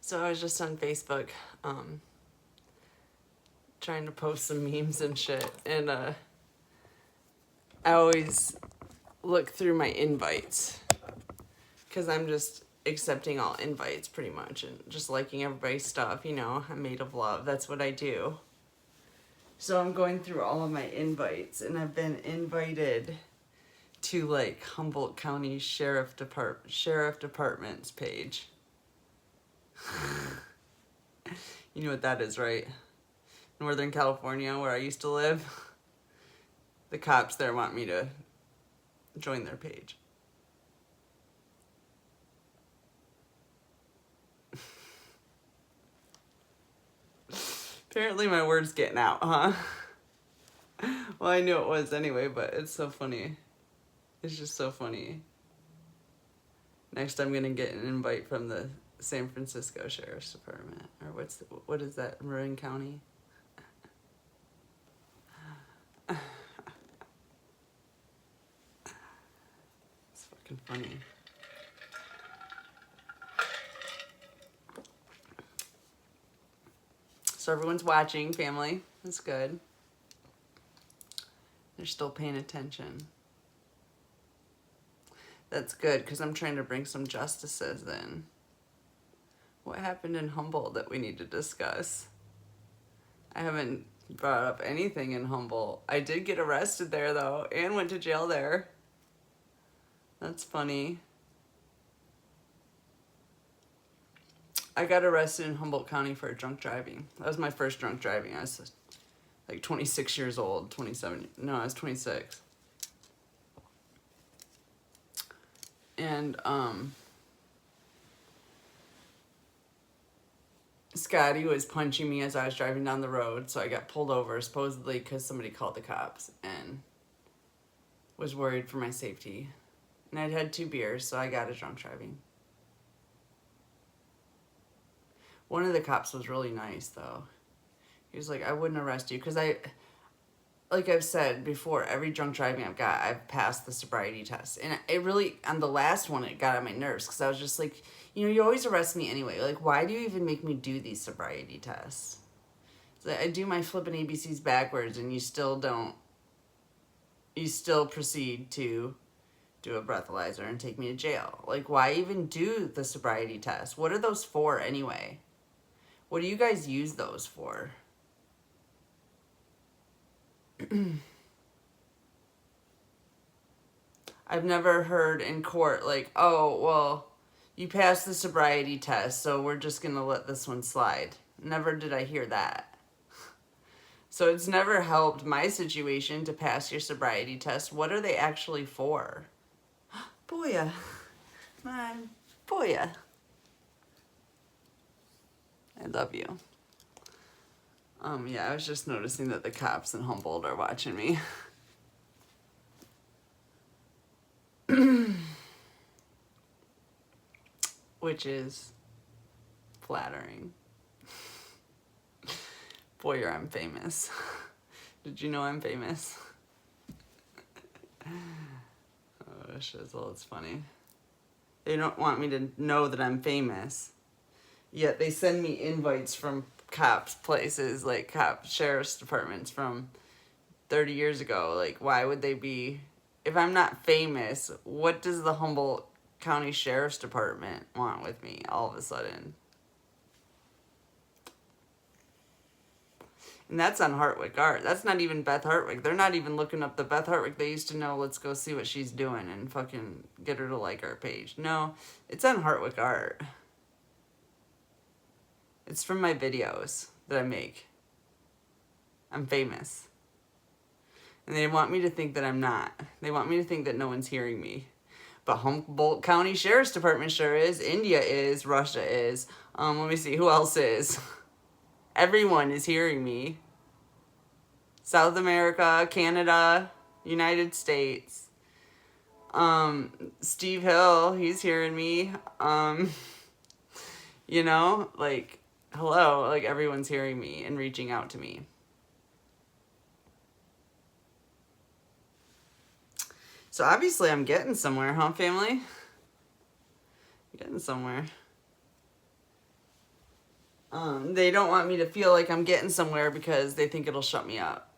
So I was just on Facebook, trying to post some memes and shit, and I always look through my invites, because I'm just accepting all invites pretty much, and just liking everybody's stuff, you know, I'm made of love, that's what I do. So I'm going through all of my invites, and I've been invited to, like, Humboldt County Sheriff Department's page. You know what that is, right? Northern California, where I used to live. The cops there want me to join their page. Apparently my word's getting out, huh? Well, I knew it was anyway, but it's so funny. It's just so funny. Next, I'm gonna get an invite from the San Francisco Sheriff's Department, or what is that, Marin County? It's fucking funny. So everyone's watching, family. That's good. They're still paying attention. That's good, because I'm trying to bring some justices in. What happened in Humboldt that we need to discuss? I haven't brought up anything in Humboldt. I did get arrested there, though, and went to jail there. That's funny. I got arrested in Humboldt County for drunk driving. That was my first drunk driving. I was like 26 years old, 27. No, I was 26. And, Scotty was punching me as I was driving down the road, so I got pulled over, supposedly because somebody called the cops and was worried for my safety. And I'd had 2 beers, so I got a drunk driving. One of the cops was really nice, though. He was like, I wouldn't arrest you, because like I've said before, every drunk driving I've passed the sobriety test. And it really, on the last one, it got on my nerves, because I was just like, you know, you always arrest me anyway. Like, why do you even make me do these sobriety tests? So I do my flipping ABCs backwards, and you still proceed to do a breathalyzer and take me to jail. Like, why even do the sobriety test? What are those for anyway? What do you guys use those for? I've never heard in court, like, oh, well, you passed the sobriety test, so we're just going to let this one slide. Never did I hear that. So it's never helped my situation to pass your sobriety test. What are they actually for? Boya. My boya. I love you. Yeah, I was just noticing that the cops in Humboldt are watching me. Which is flattering. Boy, I'm famous. Did you know I'm famous? Oh, shizzle, it's funny. They don't want me to know that I'm famous. Yet they send me invites from cops places, like sheriff's departments from 30 years ago. Like, why would they be... If I'm not famous, what does the Humboldt County Sheriff's Department want with me all of a sudden? And that's on Hartwick Art. That's not even Beth Hartwick. They're not even looking up the Beth Hartwick they used to know. Let's go see what she's doing and fucking get her to like our page. No, it's on Hartwick Art. It's from my videos that I make. I'm famous. And they want me to think that I'm not. They want me to think that no one's hearing me. But Humboldt County Sheriff's Department sure is. India is. Russia is. Let me see. Who else is? Everyone is hearing me. South America, Canada, United States. Steve Hill, he's hearing me. You know, like, hello, like everyone's hearing me and reaching out to me. So obviously I'm getting somewhere, huh, family? I'm getting somewhere. They don't want me to feel like I'm getting somewhere because they think it'll shut me up.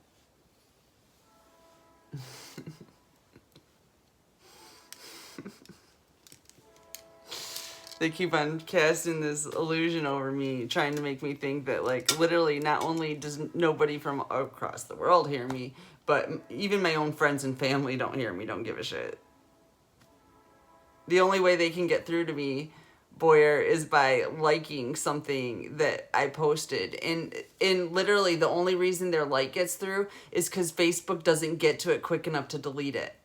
They keep on casting this illusion over me, trying to make me think that, like, literally not only does nobody from across the world hear me, but even my own friends and family don't hear me, don't give a shit. The only way they can get through to me, Boyer, is by liking something that I posted. And literally the only reason their like gets through is because Facebook doesn't get to it quick enough to delete it.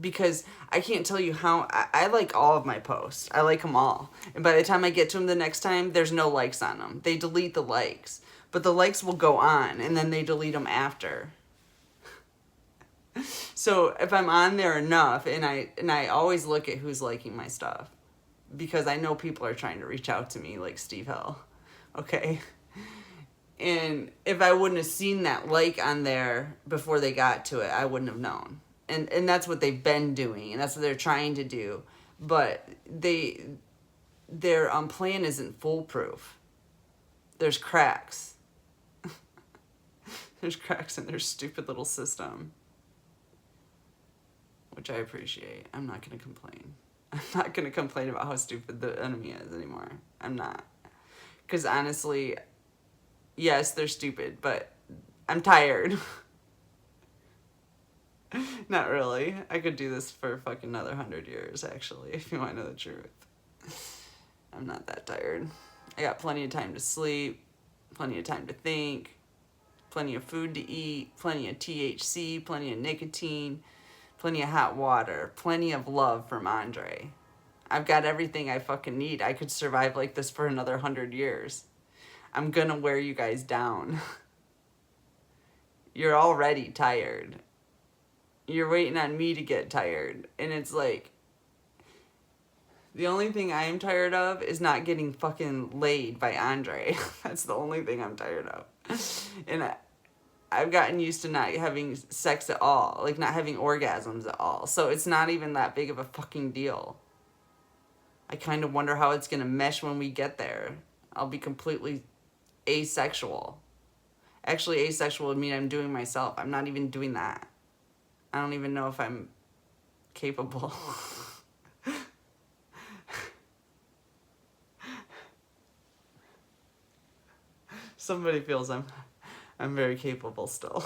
Because I can't tell you how, I like all of my posts. I like them all. And by the time I get to them the next time, there's no likes on them. They delete the likes. But the likes will go on, and then they delete them after. So if I'm on there enough, and I always look at who's liking my stuff. Because I know people are trying to reach out to me, like Steve Hill. Okay? And if I wouldn't have seen that like on there before they got to it, I wouldn't have known. And that's what they've been doing, and that's what they're trying to do. But their plan isn't foolproof. There's cracks. There's cracks in their stupid little system. Which I appreciate. I'm not going to complain. I'm not going to complain about how stupid the enemy is anymore. I'm not. Because honestly, yes, they're stupid, but I'm tired. Not really. I could do this for fucking another 100 years, actually, if you want to know the truth. I'm not that tired. I got plenty of time to sleep, plenty of time to think, plenty of food to eat, plenty of THC, plenty of nicotine, plenty of hot water, plenty of love from Andre. I've got everything I fucking need. I could survive like this for another 100 years. I'm gonna wear you guys down. You're already tired. You're waiting on me to get tired. And it's like, the only thing I am tired of is not getting fucking laid by Andre. That's the only thing I'm tired of. And I've gotten used to not having sex at all. Like, not having orgasms at all. So it's not even that big of a fucking deal. I kind of wonder how it's going to mesh when we get there. I'll be completely asexual. Actually, asexual would mean I'm doing myself. I'm not even doing that. I don't even know if I'm capable. Somebody feels I'm very capable still.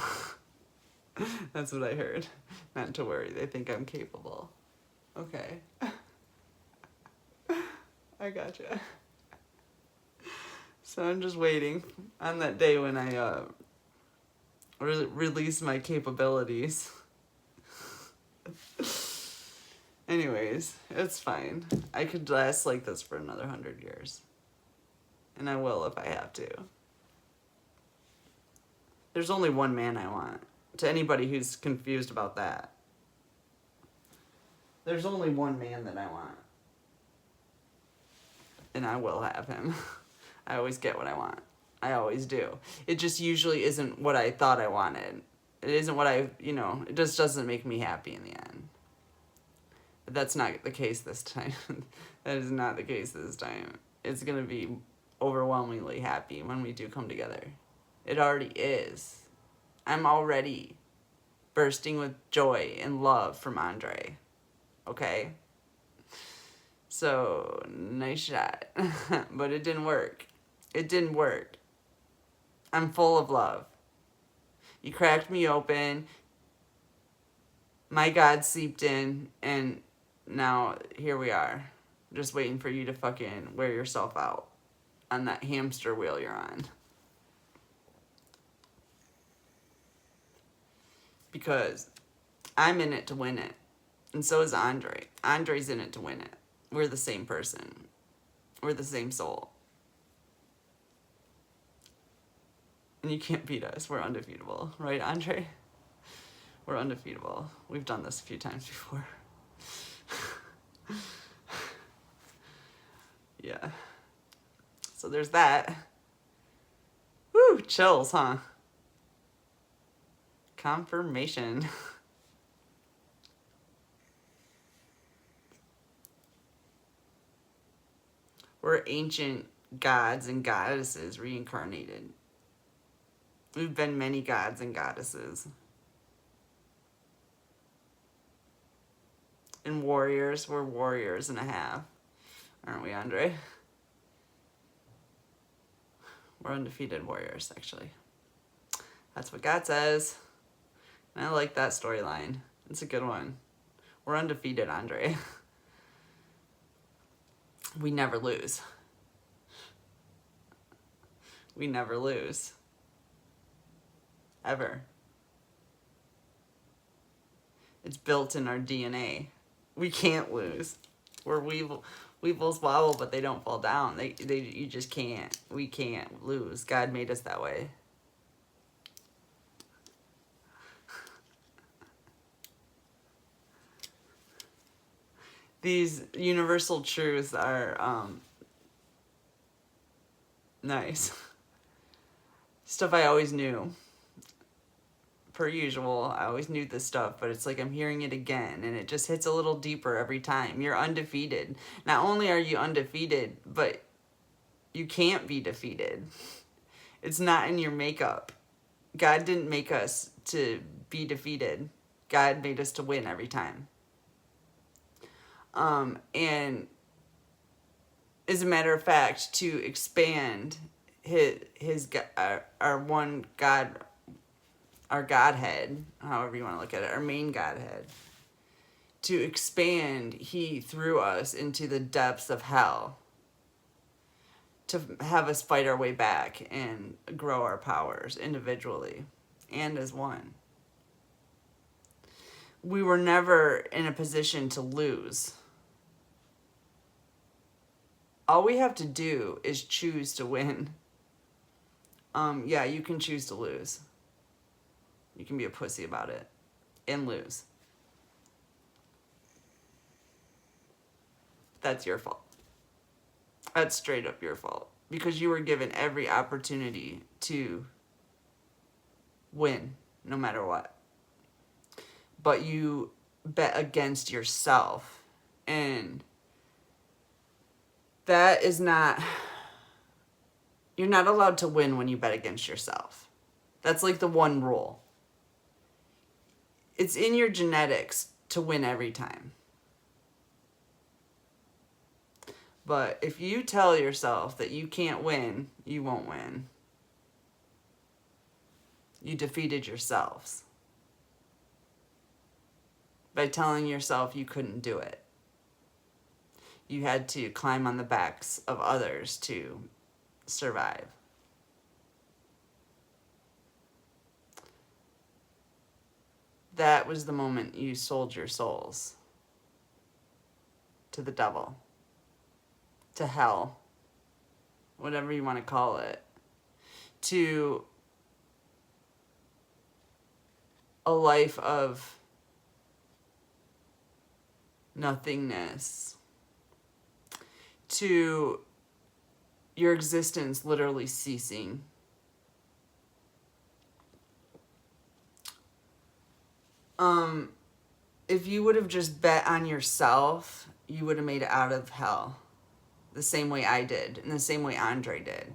That's what I heard. Not to worry, they think I'm capable. Okay. I gotcha. So I'm just waiting on that day when I release my capabilities. Anyways, it's fine. I could last like this for another 100 years. And I will if I have to. There's only one man I want. To anybody who's confused about that. There's only one man that I want. And I will have him. I always get what I want. I always do. It just usually isn't what I thought I wanted. It isn't what it just doesn't make me happy in the end. But that's not the case this time. That is not the case this time. It's going to be overwhelmingly happy when we do come together. It already is. I'm already bursting with joy and love from Andre. Okay? So, nice shot. But it didn't work. It didn't work. I'm full of love. You cracked me open. My God seeped in, and now here we are. Just waiting for you to fucking wear yourself out on that hamster wheel you're on. Because I'm in it to win it. And so is Andre. Andre's in it to win it. We're the same person. We're the same soul. And you can't beat us. We're undefeatable. Right, Andre? We're undefeatable. We've done this a few times before. Yeah. So there's that. Woo, chills, huh? Confirmation. We're ancient gods and goddesses reincarnated. We've been many gods and goddesses. And warriors, we're warriors and a half. Aren't we, Andre? We're undefeated warriors, actually. That's what God says. And I like that storyline. It's a good one. We're undefeated, Andre. We never lose. We never lose. Ever. It's built in our DNA. We can't lose. We're weevils wobble, but they don't fall down. You just can't. We can't lose. God made us that way. These universal truths are nice. Stuff I always knew. Per usual, I always knew this stuff, but it's like I'm hearing it again, and it just hits a little deeper every time. You're undefeated. Not only are you undefeated, but you can't be defeated. It's not in your makeup. God didn't make us to be defeated. God made us to win every time. And as a matter of fact, to expand our one God, our Godhead, however you want to look at it, our main Godhead, to expand, he threw us into the depths of hell to have us fight our way back and grow our powers individually and as one. We were never in a position to lose. All we have to do is choose to win. Yeah, you can choose to lose. You can be a pussy about it and lose. That's your fault. That's straight up your fault. Because you were given every opportunity to win, no matter what. But you bet against yourself. And that is not... You're not allowed to win when you bet against yourself. That's like the one rule. It's in your genetics to win every time. But if you tell yourself that you can't win, you won't win. You defeated yourselves by telling yourself you couldn't do it. You had to climb on the backs of others to survive. That was the moment you sold your souls to the devil, to hell, whatever you want to call it, to a life of nothingness, to your existence literally ceasing. If you would have just bet on yourself, you would have made it out of hell. The same way I did, and the same way Andre did.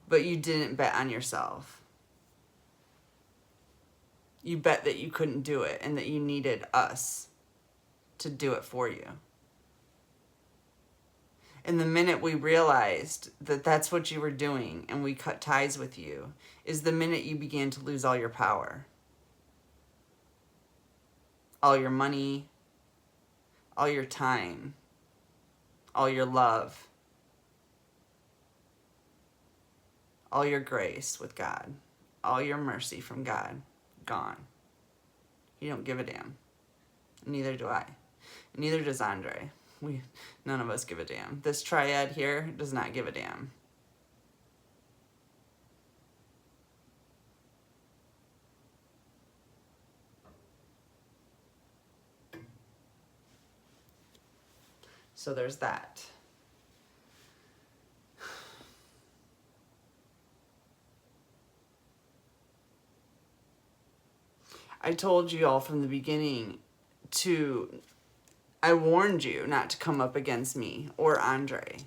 But you didn't bet on yourself. You bet that you couldn't do it, and that you needed us to do it for you. And the minute we realized that that's what you were doing, and we cut ties with you, is the minute you began to lose all your power. All your money, all your time, all your love, all your grace with God, all your mercy from God, gone. You don't give a damn. Neither do I. Neither does Andre. None of us give a damn. This triad here does not give a damn. So there's that. I told you all from the beginning I warned you not to come up against me or Andre.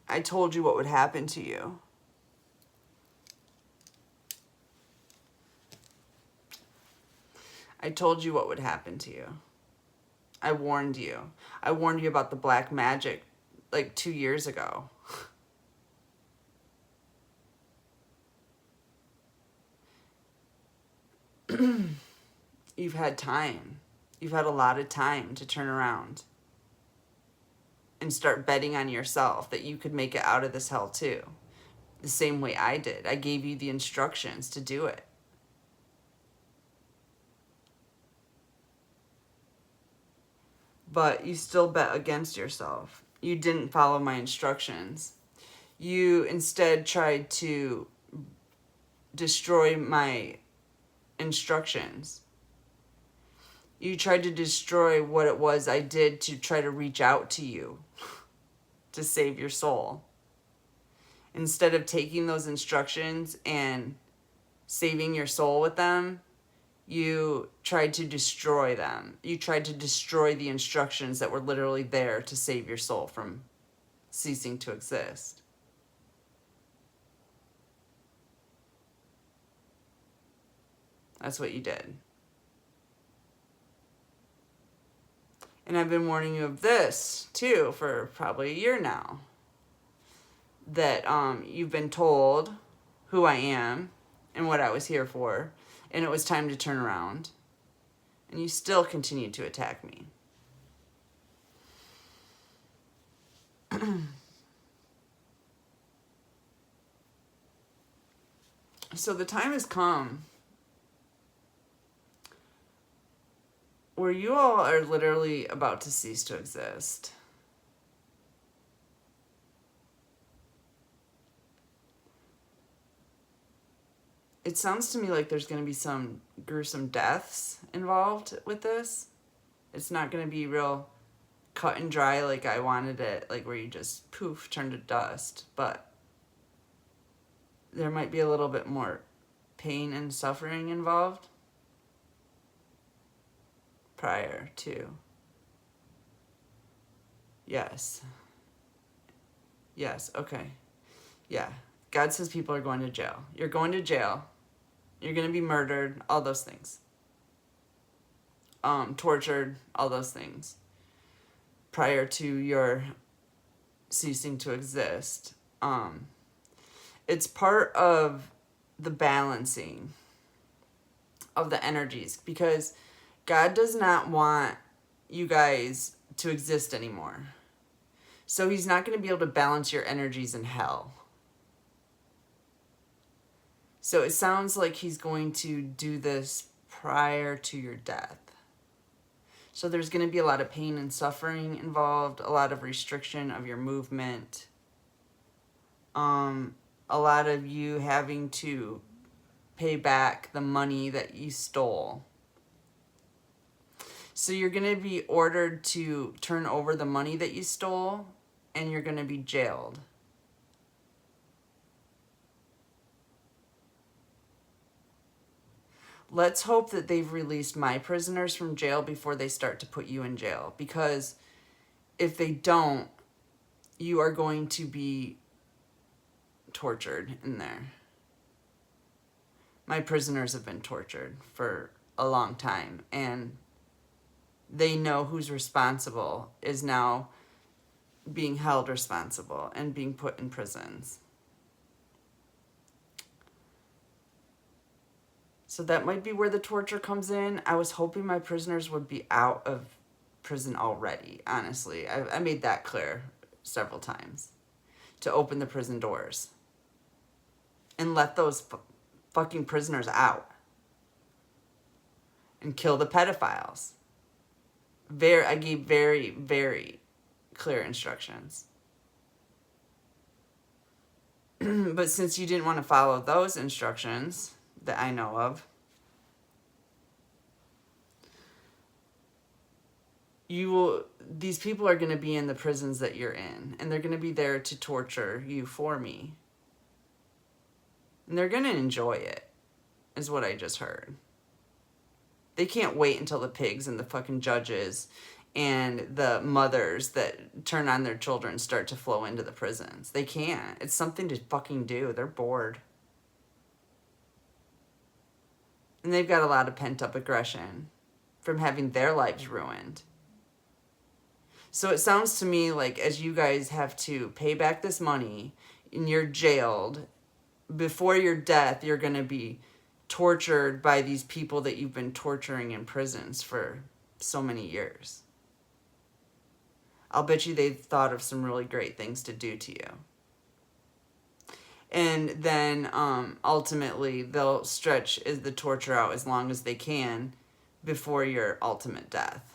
I told you what would happen to you. I told you what would happen to you. I warned you. I warned you about the black magic like 2 years ago. You've had time. You've had a lot of time to turn around and start betting on yourself that you could make it out of this hell too. The same way I did. I gave you the instructions to do it. But you still bet against yourself. You didn't follow my instructions. You instead tried to destroy my instructions. You tried to destroy what it was I did to try to reach out to you to save your soul. Instead of taking those instructions and saving your soul with them, you tried to destroy them. You tried to destroy the instructions that were literally there to save your soul from ceasing to exist. That's what you did. And I've been warning you of this, too, for probably a year now. That you've been told who I am and what I was here for. And it was time to turn around. And you still continue to attack me. So the time has come where you all are literally about to cease to exist. It sounds to me like there's going to be some gruesome deaths involved with this. It's not going to be real cut and dry like I wanted it, like where you just poof, turn to dust. But there might be a little bit more pain and suffering involved prior to. Yes. Yes, okay. Yeah. God says people are going to jail. You're going to jail. You're going to be murdered, all those things. Tortured, all those things. Prior to your ceasing to exist. It's part of the balancing of the energies, because God does not want you guys to exist anymore. So he's not going to be able to balance your energies in hell. So it sounds like he's going to do this prior to your death. So there's going to be a lot of pain and suffering involved, a lot of restriction of your movement, a lot of you having to pay back the money that you stole. So you're going to be ordered to turn over the money that you stole, and you're going to be jailed. Let's hope that they've released my prisoners from jail before they start to put you in jail. Because if they don't, you are going to be tortured in there. My prisoners have been tortured for a long time, and they know who's responsible is now being held responsible and being put in prisons. So that might be where the torture comes in. I was hoping my prisoners would be out of prison already, honestly. I made that clear several times. To open the prison doors. And let those fucking prisoners out. And kill the pedophiles. I gave very, very clear instructions. But since you didn't want to follow those instructions that I know of, these people are going to be in the prisons that you're in, and they're going to be there to torture you for me. And they're going to enjoy it, is what I just heard. They can't wait until the pigs and the fucking judges and the mothers that turn on their children start to flow into the prisons. They can't. It's something to fucking do. They're bored. And they've got a lot of pent-up aggression from having their lives ruined. So it sounds to me like as you guys have to pay back this money and you're jailed, before your death, you're going to be tortured by these people that you've been torturing in prisons for so many years. I'll bet you they've thought of some really great things to do to you. And then ultimately they'll stretch the torture out as long as they can before your ultimate death.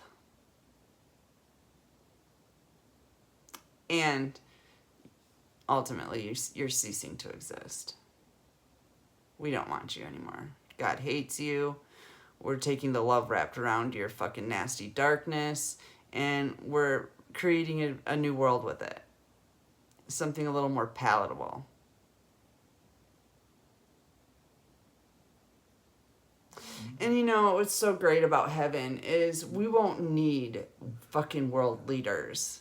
And ultimately you're ceasing to exist. We don't want you anymore. God hates you. We're taking the love wrapped around your fucking nasty darkness, and we're creating a new world with it. Something a little more palatable. And you know, what's so great about heaven is we won't need fucking world leaders.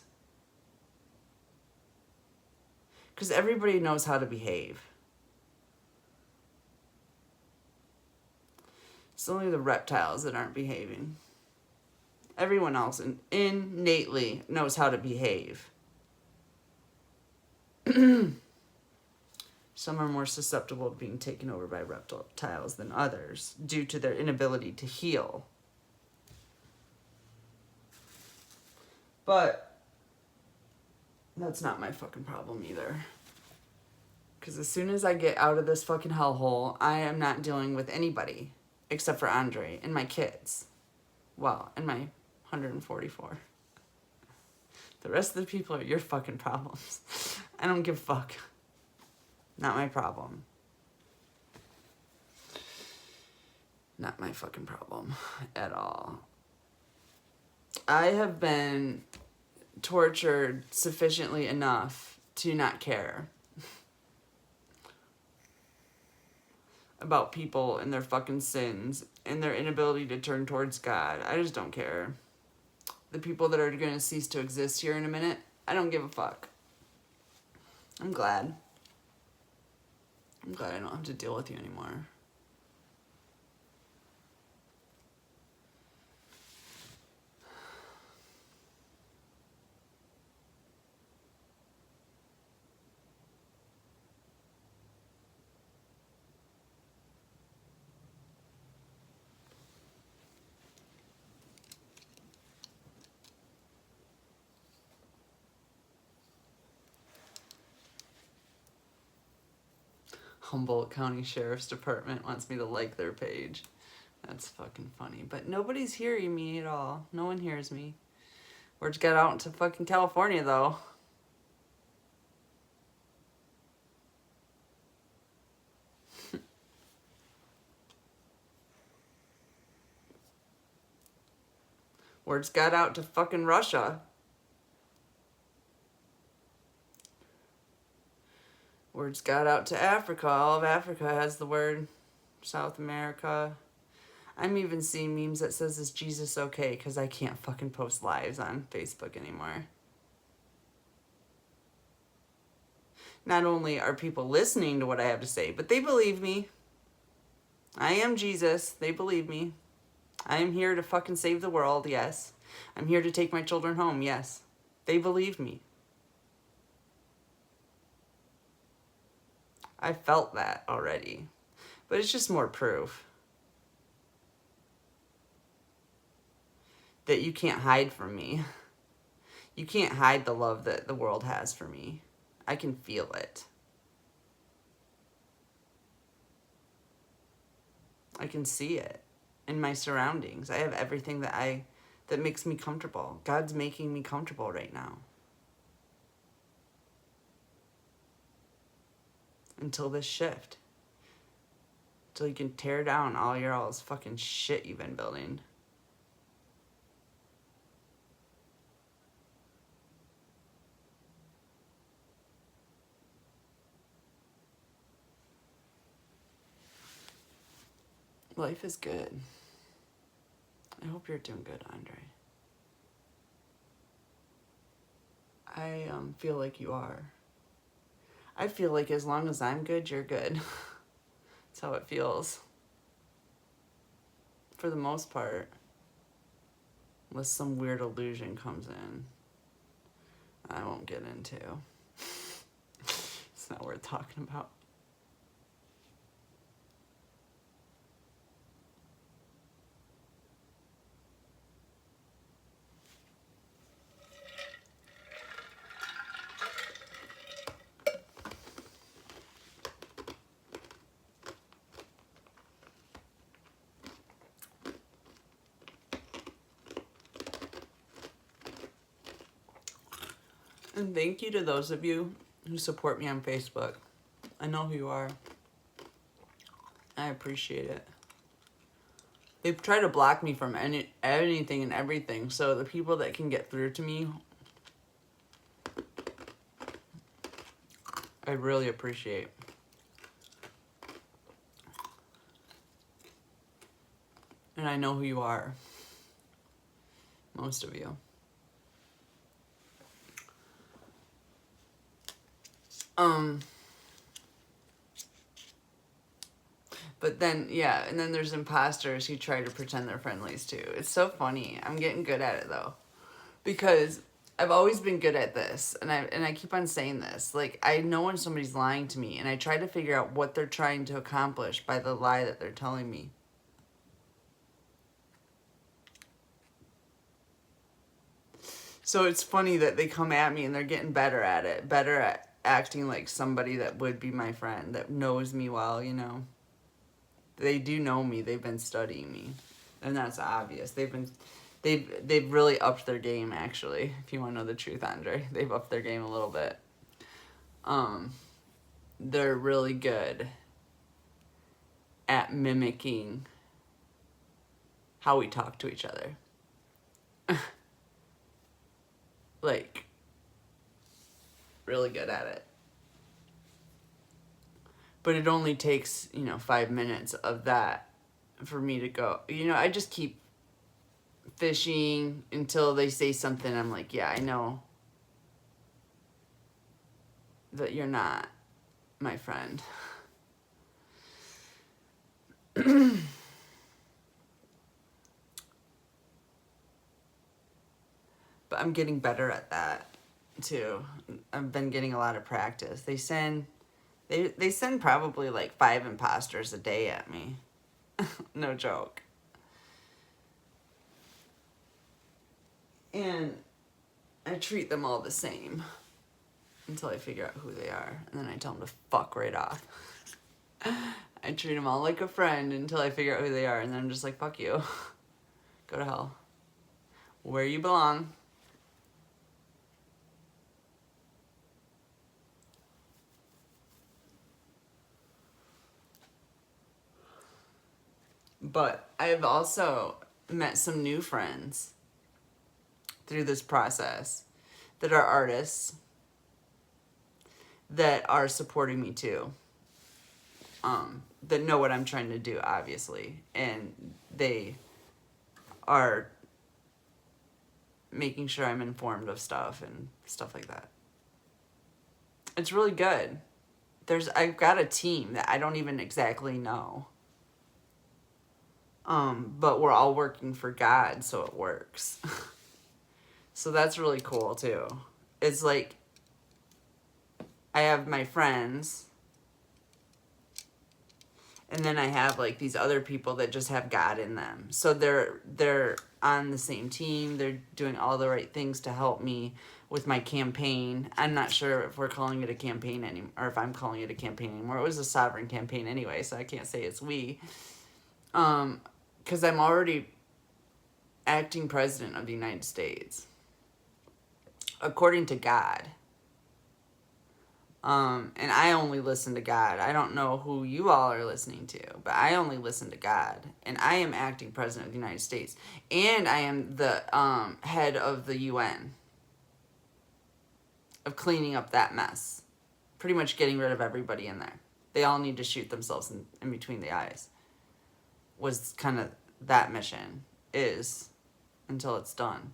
Because everybody knows how to behave. It's only the reptiles that aren't behaving. Everyone else innately knows how to behave. Some are more susceptible to being taken over by reptiles than others due to their inability to heal. But that's not my fucking problem either. Because as soon as I get out of this fucking hellhole, I am not dealing with anybody except for Andre and my kids. Well, and my 144. The rest of the people are your fucking problems. I don't give a fuck. Not my problem. Not my fucking problem at all. I have been tortured sufficiently enough to not care about people and their fucking sins and their inability to turn towards God. I just don't care. The people that are going to cease to exist here in a minute, I don't give a fuck. I'm glad. I'm glad I don't have to deal with you anymore. Humboldt County Sheriff's Department wants me to like their page. That's fucking funny. But nobody's hearing me at all. No one hears me. Word's got out into fucking California, though. Word's got out to fucking Russia. Word's got out to Africa. All of Africa has the word. South America. I'm even seeing memes that says, is Jesus okay? Because I can't fucking post lives on Facebook anymore. Not only are people listening to what I have to say, but they believe me. I am Jesus. They believe me. I am here to fucking save the world, yes. I'm here to take my children home, yes. They believe me. I felt that already. But it's just more proof that you can't hide from me. You can't hide the love that the world has for me. I can feel it. I can see it in my surroundings. I have everything that makes me comfortable. God's making me comfortable right now. Until this shift. Until you can tear down all this fucking shit you've been building. Life is good. I hope you're doing good, Andre. I feel like you are. I feel like as long as I'm good, you're good. That's how it feels. For the most part. Unless some weird illusion comes in. I won't get into. It's not worth talking about. And thank you to those of you who support me on Facebook. I know who you are. I appreciate it. They try to block me from anything and everything, so the people that can get through to me, I really appreciate. And I know who you are. Most of you. But then, yeah, and then there's imposters who try to pretend they're friendlies too. It's so funny. I'm getting good at it though. Because I've always been good at this, and I keep on saying this. Like, I know when somebody's lying to me, and I try to figure out what they're trying to accomplish by the lie that they're telling me. So it's funny that they come at me and they're getting better at it, better at acting like somebody that would be my friend, that knows me well, you know. They do know me. They've been studying me, and that's obvious. They've really upped their game, actually. If you want to know the truth, Andre, they've upped their game a little bit. They're really good at mimicking how we talk to each other. Like, really good at it. But it only takes, 5 minutes of that for me to go. I just keep fishing until they say something. I'm like, yeah, I know that you're not my friend. But I'm getting better at that too. I've been getting a lot of practice. They send probably like 5 imposters a day at me. No joke. And I treat them all the same until I figure out who they are, and then I tell them to fuck right off. I treat them all like a friend until I figure out who they are, and then I'm just like, fuck you. Go to hell. Where you belong. But I've also met some new friends through this process that are artists that are supporting me too. That know what I'm trying to do, obviously. And they are making sure I'm informed of stuff and stuff like that. It's really good. I've got a team that I don't even exactly know. But we're all working for God, so it works. So that's really cool too. It's like, I have my friends, and then I have like these other people that just have God in them. So they're on the same team. They're doing all the right things to help me with my campaign. I'm not sure if we're calling it a campaign anymore, or if I'm calling it a campaign anymore. It was a sovereign campaign anyway, so I can't say it's we. Because I'm already acting president of the United States, according to God. And I only listen to God. I don't know who you all are listening to, but I only listen to God. And I am acting president of the United States. And I am the head of the UN. Of cleaning up that mess. Pretty much getting rid of everybody in there. They all need to shoot themselves in between the eyes. Was kind of that mission. Is. Until it's done.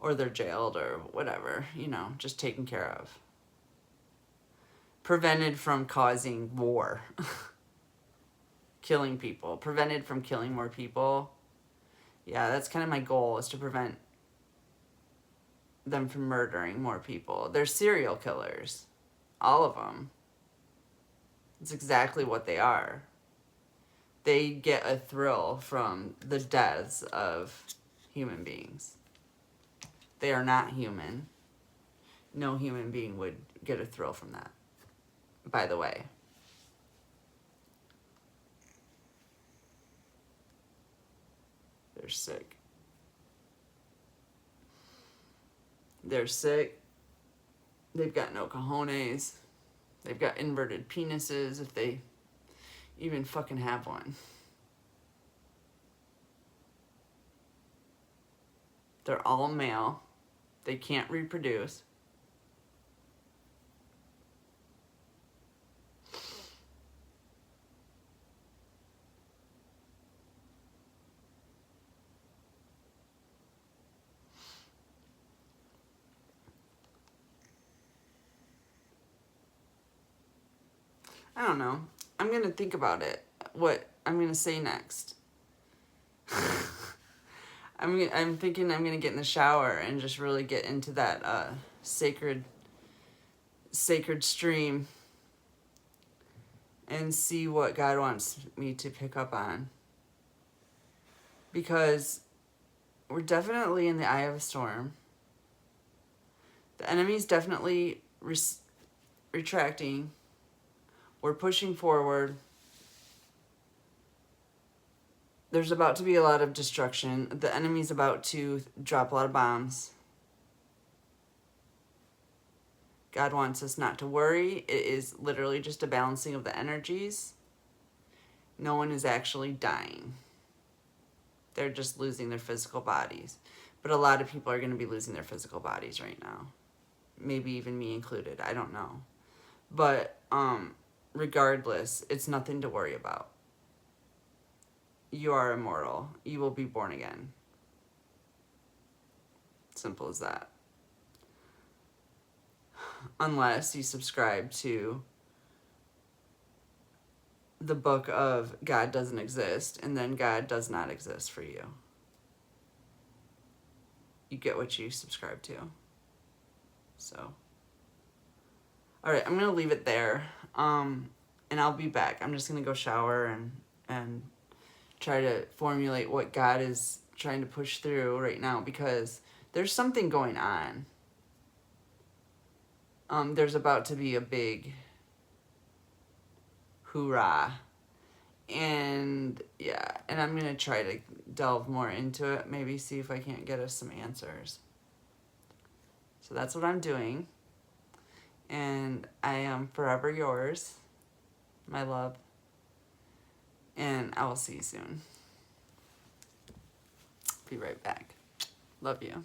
or they're jailed or whatever, you know, just taken care of. Prevented from causing war. Killing people. Prevented from killing more people. Yeah, that's kind of my goal, is to prevent them from murdering more people. They're serial killers. All of them. It's exactly what they are. They get a thrill from the deaths of human beings. They are not human. No human being would get a thrill from that, by the way. They're sick. They're sick. They've got no cojones. They've got inverted penises, if they even fucking have one. They're all male. They can't reproduce. I don't know. I'm going to think about it, what I'm going to say next. I'm thinking I'm going to get in the shower and just really get into that sacred stream and see what God wants me to pick up on. Because we're definitely in the eye of a storm. The enemy's definitely retracting. We're pushing forward. There's about to be a lot of destruction. The enemy's about to drop a lot of bombs. God wants us not to worry. It is literally just a balancing of the energies. No one is actually dying. They're just losing their physical bodies. But a lot of people are going to be losing their physical bodies right now. Maybe even me included. I don't know. But regardless, it's nothing to worry about. You are immortal. You will be born again. Simple as that. Unless you subscribe to the book of God doesn't exist, and then God does not exist for you. You get what you subscribe to. So, all right, I'm going to leave it there. And I'll be back. I'm just going to go shower and try to formulate what God is trying to push through right now, because there's something going on. There's about to be a big hoorah. And yeah, and I'm going to try to delve more into it, maybe see if I can't get us some answers. So that's what I'm doing. And I am forever yours, my love. And I will see you soon. Be right back. Love you.